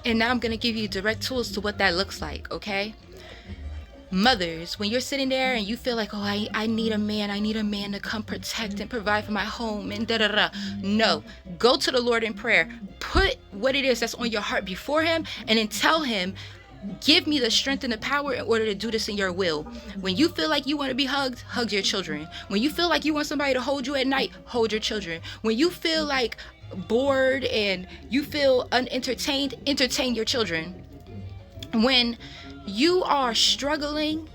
And now I'm going to give you direct tools to what that looks like, okay? Mothers, when you're sitting there and you feel like, oh, I need a man, to come protect and provide for my home and da da da. No, go to the Lord in prayer. Put what it is that's on your heart before him, and then tell him, give me the strength and the power in order to do this in your will. When you feel like you want to be hugged, hug your children. When you feel like you want somebody to hold you at night, hold your children. When you feel like bored and you feel unentertained, entertain your children. When you are struggling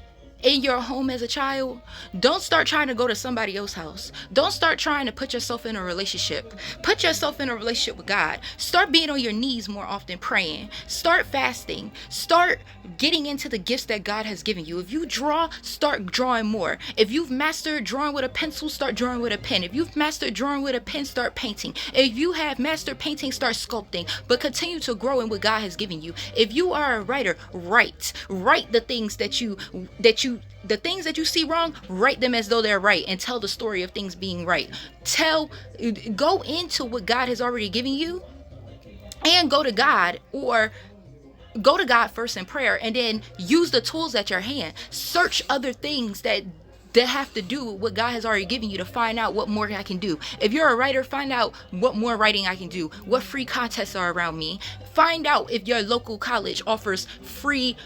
in your home as a child, don't start trying to go to somebody else's house. Don't start trying to put yourself in a relationship. Put yourself in a relationship with God. Start being on your knees more often, praying. Start fasting. Start getting into the gifts that God has given you. If you draw, start drawing more. If you've mastered drawing with a pencil, start drawing with a pen. If you've mastered drawing with a pen, start painting. If you have mastered painting, start sculpting. But continue to grow in what God has given you. If you are a writer, write the things the things that you see wrong, write them as though they're right, and tell the story of things being right. Go into what God has already given you, and go to God first in prayer, and then use the tools at your hand. Search other things that have to do with what God has already given you to find out what more I can do. If you're a writer, find out what more writing I can do, what free contests are around me. Find out if your local college offers free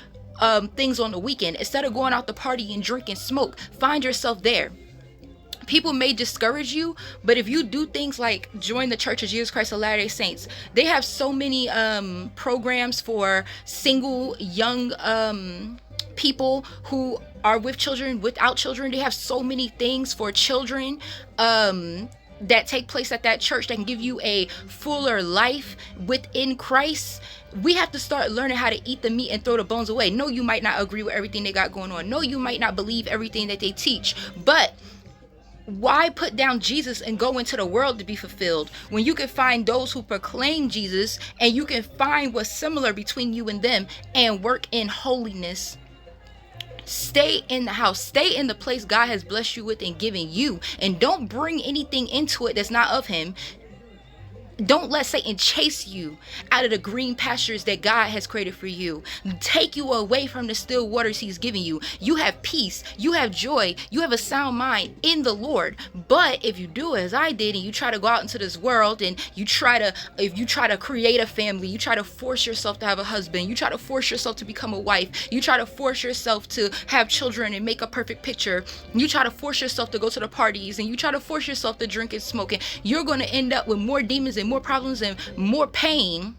things on the weekend. Instead of going out to party and drink and smoke, find yourself there. People may discourage you, but if you do things like join the Church of Jesus Christ of Latter-day Saints, they have so many programs for single young people who are with children, without children. They have so many things for children that take place at that church that can give you a fuller life within Christ. We have to start learning how to eat the meat and throw the bones away. No, you might not agree with everything they got going on. No, you might not believe everything that they teach. But why put down Jesus and go into the world to be fulfilled when you can find those who proclaim Jesus, and you can find what's similar between you and them and work in holiness? Stay in the house. Stay in the place God has blessed you with and given you. And don't bring anything into it that's not of him. Don't let Satan chase you out of the green pastures that God has created for you. Take you away from the still waters he's giving you. You have peace. You have joy. You have a sound mind in the Lord. But if you do as I did and you try to go out into this world and if you try to create a family, you try to force yourself to have a husband, you try to force yourself to become a wife, you try to force yourself to have children and make a perfect picture, you try to force yourself to go to the parties, and you try to force yourself to drink and smoke, and you're going to end up with more demons and more problems and more pain